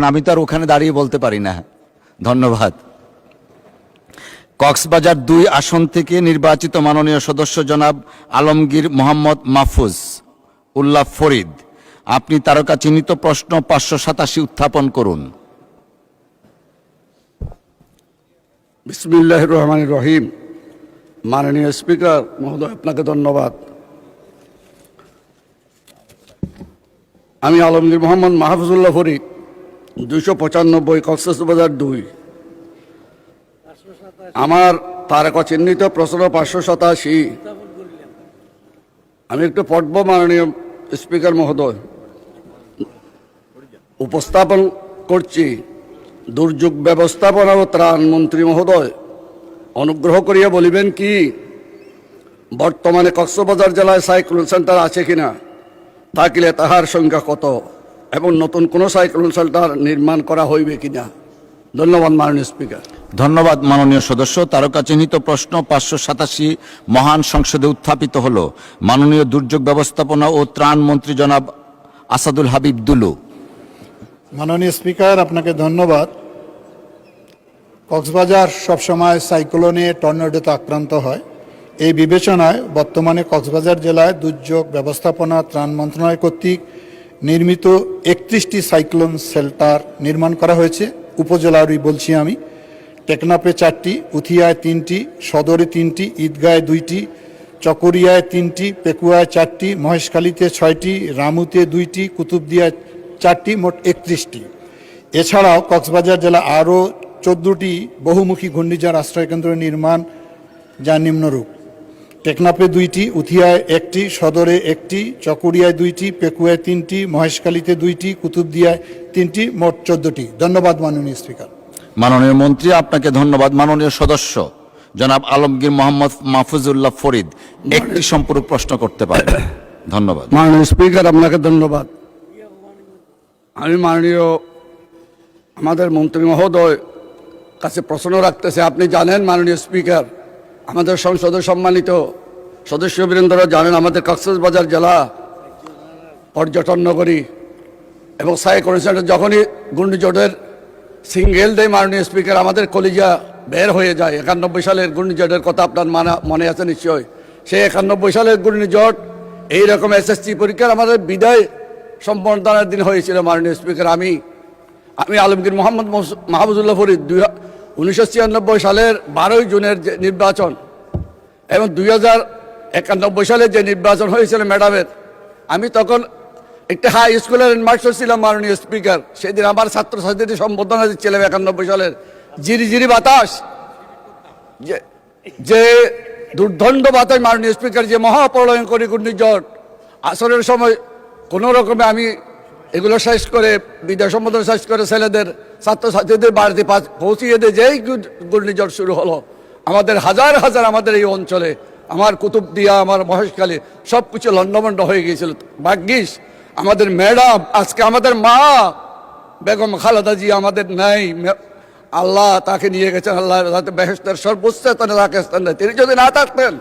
আমি তো আর ওখানে দাঁড়িয়ে বলতে পারি না। ধন্যবাদ। কক্সবাজার ২ আসন থেকে নির্বাচিত মাননীয় সদস্য জনাব আলমগীর মোহাম্মদ মাহফুজ উল্লাহ ফরিদ, আপনি তারকা চিহ্নিত প্রশ্ন ৫৮৭ উত্থাপন করুন। বিসমিল্লাহির রহমানির রহিম। মাননীয় স্পিকার মহোদয়, আপনাকে ধন্যবাদ। আমি আলমগীর মোহাম্মদ মাহফুজুল্লাহ ফরিদ, ২৯৫ কক্সবাজার ২। আমার তারকা চিহ্নিত প্রশ্ন ৫৮৭। আমি একটু পড়ব। মাননীয় স্পিকার মহোদয়, উপস্থাপন করছি। দুর্যোগ ব্যবস্থাপনা ও ত্রাণ মন্ত্রী মহোদয়, অনুগ্রহ করিয়া বলিবেন কি বর্তমানে কক্সবাজার জেলায় সাইক্লোন সেন্টার আছে কিনা, থাকিলে তাহার সংখ্যা কত এবং নতুন কোনো সাইক্লোন সেন্টার নির্মাণ করা হইবে কিনা? ধন্যবাদ মাননীয় স্পিকার। ধন্যবাদ মাননীয় সদস্য। তারকা চিহ্নিত প্রশ্ন ৫৮৭ মহান সংসদে উত্থাপিত হল। মাননীয় দুর্যোগ ব্যবস্থাপনা ও ত্রাণ মন্ত্রী জনাব আসাদুল হাবিব দুলু। মাননীয় স্পিকার, আপনাকে ধন্যবাদ। কক্সবাজার সবসময় সাইক্লোনে টর্নেডোতে আক্রান্ত হয়। এই বিবেচনায় বর্তমানে কক্সবাজার জেলায় দুর্যোগ ব্যবস্থাপনা ত্রাণ মন্ত্রণালয় কর্তৃক নির্মিত ৩১টি সাইক্লোন শেল্টার নির্মাণ করা হয়েছে। উপজেলারই বলছি আমি। টেকনাফে ৪টি, উথিয়ায় ৩টি, সদরে 3টি, ঈদগাঁয়ে 2টি, চকরিয়ায় 3টি, পেকুয়ায় 4টি, মহেশখালীতে 6টি, রামুতে 2টি, কুতুবদিয়ায় 4টি, মোট 31টি। এছাড়াও কক্সবাজার জেলা আরও 14টি বহুমুখী ঘূর্ণিঝড় আশ্রয়কেন্দ্র নির্মাণ, যা নিম্নরূপ: টেকনাফে 2টি, উথিয়ায় 1টি, সদরে 1টি, চকরিয়ায় 2টি, পেকুয়ায় 3টি, মহেশখালীতে 2টি, কুতুবদিয়ায় 3টি, মোট 14টি। ধন্যবাদ মাননীয় স্পিকার। মাননীয় মন্ত্রী, আপনাকে ধন্যবাদ। মাননীয় সদস্য জনাব আলমগীর মোহাম্মদ মাহফুজুল্লাহ ফরিদ একটি সম্পূরক প্রশ্ন করতে পারেন। ধন্যবাদ। মাননীয় স্পিকার, আপনাকে ধন্যবাদ। আমি মাননীয় আমাদের মন্ত্রী মহোদয় কাছে প্রশ্ন রাখতেছে। আপনি জানেন মাননীয় স্পিকার, আমাদের সংসদের সম্মানিত সদস্যবৃন্দরা জানেন, আমাদের কক্সবাজার জেলা পর্যটন নগরী এবং সাইক্লোন সেন্টার। যখনই ঘূর্ণিঝড়ের সিঙ্গেল দেয় মাননীয় স্পিকার, আমাদের কলিজা বের হয়ে যায়। 91 সালের ঘূর্ণিঝড়ের কথা আপনার মনে আছে নিশ্চয়। সেই 91 সালের ঘূর্ণিঝড় এইরকম এসএসসি পরীক্ষার আমাদের বিদায় সম্বর্ধনার দিন হয়েছিল মাননীয় স্পিকার। আমি আলমগীর মোহাম্মদ মাহফুজুল্লাহ ফরিদ 1996 সালের 12 জুনের যে নির্বাচন এবং 2091 সালে যে নির্বাচন হয়েছিল ম্যাডামের, আমি তখন একটা হাই স্কুলের মাস্টার ছিলাম মাননীয় স্পিকার। সেদিন আমার ছাত্রছাত্রীদের সম্বোধনা দিচ্ছিলাম। 91 সালের ঝিরিঝিরি বাতাস, যে দুর্দণ্ড বাতাস মাননীয় স্পিকার, যে মহাপ্রলয়ঙ্করী ঘূর্ণিঝড়, আসরের সময় কোনো রকমে আমি এগুলো শেষ করে বিদায় সম্বোধন শেষ করে ছেলেদের ছাত্রছাত্রীদের বাড়িতে পৌঁছিয়ে দিয়ে যেই ঘূর্ণিঝড় শুরু হলো, আমাদের হাজার হাজার আমাদের এই অঞ্চলে, আমার কুতুবদিয়া, আমার মহেশখালী সব কিছু লণ্ডভণ্ড হয়ে গিয়েছিল। ভাগ্যিস আমাদের ম্যাডাম, আজকে আমাদের মা বেগম খালেদা জি আমাদের নাই, আল্লাহ তাকে নিয়ে গেছেন, আল্লাহ বেহেশতের সর্বোচ্চ স্থানে তাকে স্থান দেয়। তিনি যদি না থাকতেন,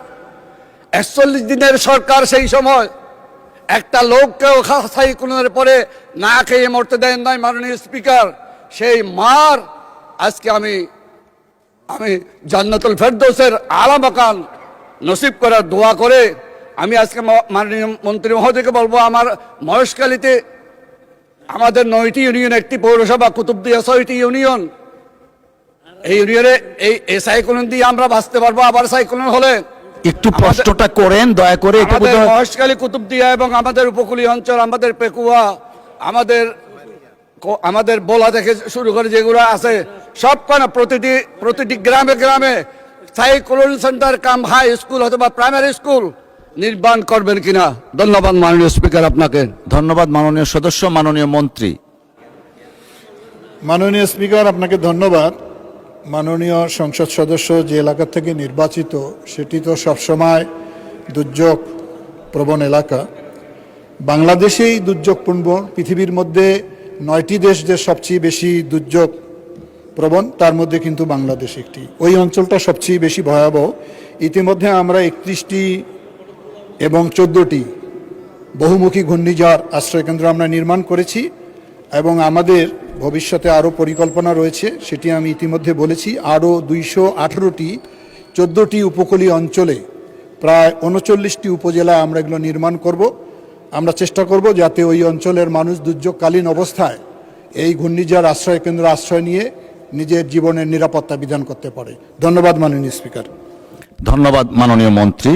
41 দিনের সরকার সেই সময় একটা লোককেও সাইক্লোনের পরে না খেয়ে মরতে দেন নাই মাননীয় স্পিকার। সেই মার আজকে আমি জান্নাতুল ফেরদৌসের আলা মাকান নসিব করার দোয়া করে আমি আজকে মাননীয় মন্ত্রী মহোদয়কে বলবো, আমার মহেশখালীতে আমাদের 9টি ইউনিয়ন, একটি পৌরসভা, কুতুবদিয়া 6টি ইউনিয়ন। এই ইউনিয়নে এই সাইক্লোন দিয়ে আমরা বাঁচতে পারবো। আবার সাইক্লোন হলে একটু প্রশ্নটা করেন দয়া করে। মহেশখালী, কুতুবদিয়া এবং আমাদের উপকূলীয় অঞ্চল, আমাদের পেকুয়া, আমাদের বোলা থেকে শুরু করে যেগুলো আছে সবখানে প্রতিটি গ্রামে গ্রামে সাইক্লোন সেন্টার কাম হাই স্কুল অথবা প্রাইমারি স্কুল নির্মাণ করবেন কিনা? ধন্যবাদ মাননীয় স্পিকার আপনাকে। ধন্যবাদ মাননীয় সদস্য। মাননীয় মন্ত্রী। মাননীয় স্পিকার, আপনাকে ধন্যবাদ। মাননীয় সংসদ সদস্য যে এলাকা থেকে নির্বাচিত, সেটি তো সবসময় দুর্যোগ প্রবণ এলাকা। বাংলাদেশেই দুর্যোগ প্রবণ। পৃথিবীর মধ্যে 9টি দেশ যে সবচেয়ে বেশি দুর্যোগ প্রবণ, তার মধ্যে কিন্তু বাংলাদেশ একটি। ওই অঞ্চলটা সবচেয়ে বেশি ভয়াবহ। ইতিমধ্যে আমরা 31টি এবং 14টি বহুমুখী ঘূর্ণিঝড় আশ্রয়কেন্দ্র আমরা নির্মাণ করেছি এবং আমাদের ভবিষ্যতে আরও পরিকল্পনা রয়েছে, সেটি আমি ইতিমধ্যে বলেছি। আরও 218টি 14টি উপকূলীয় অঞ্চলে প্রায় 39টি উপজেলায় আমরা এগুলো নির্মাণ করব। আমরা চেষ্টা করব যাতে ওই অঞ্চলের মানুষ দুর্যোগকালীন অবস্থায় এই ঘূর্ণিঝড় আশ্রয় কেন্দ্র আশ্রয় নিয়ে নিজের জীবনের নিরাপত্তা বিধান করতে পারে। ধন্যবাদ মাননীয় স্পিকার। ধন্যবাদ মাননীয় মন্ত্রী।